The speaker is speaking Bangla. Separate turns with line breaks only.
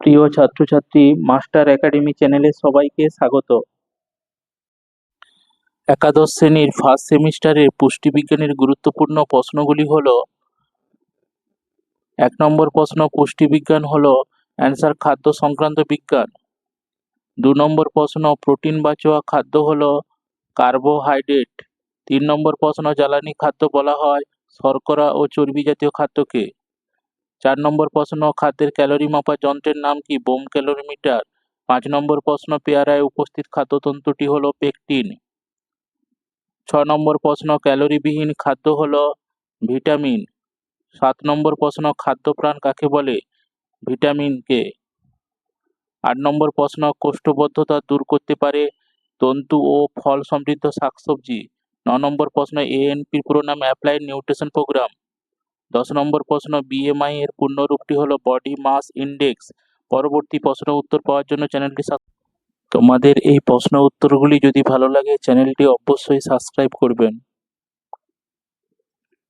প্রিয় ছাত্রছাত্রী, মাস্টার একাডেমি চ্যানেলে সবাইকে স্বাগত। একাদশ শ্রেণীর ফার্স্ট সেমিস্টারের পুষ্টিবিজ্ঞানের গুরুত্বপূর্ণ প্রশ্নগুলি হলো: 1 নম্বর প্রশ্ন, পুষ্টিবিজ্ঞান হলো অ্যান্সার খাদ্য সংক্রান্ত বিজ্ঞান। 2 নম্বর প্রশ্ন, প্রোটিন বাচোয়া খাদ্য হলো কার্বোহাইড্রেট। 3 নম্বর প্রশ্ন, জ্বালানি খাদ্য বলা হয় শর্করা ও চর্বি জাতীয় খাদ্যকে। 4 নম্বর প্রশ্ন, খাদ্যের ক্যালোরি মাপার যন্ত্রের নাম কি? Bomb calorimeter. 5 নম্বর প্রশ্ন, পেয়ারায় উপস্থিত খাদ্যতন্তুটি হলো পেকটিন। 6 নম্বর প্রশ্ন, ক্যালোরিবিহীন খাদ্য হলো ভিটামিন। 7 নম্বর প্রশ্ন, খাদ্যপ্রাণ কাকে বলে? ভিটামিনকে। 8 নম্বর প্রশ্ন, কোষ্ঠবদ্ধতা দূর করতে পারে তন্তু ও ফল সমৃদ্ধ শাকসবজি। 9 নম্বর প্রশ্ন, এএনপির পুরো নাম অ্যাপ্লাইড নিউট্রিশন প্রোগ্রাম। 10 নম্বর প্রশ্ন, বিএমআই এর পূর্ণরূপটি হলো বডি মাস ইন্ডেক্স। পরবর্তী প্রশ্ন উত্তর পাওয়ার জন্য চ্যানেলটি তোমাদের এই প্রশ্ন উত্তরগুলি যদি ভালো লাগে চ্যানেলটি অবশ্যই সাবস্ক্রাইব করবেন।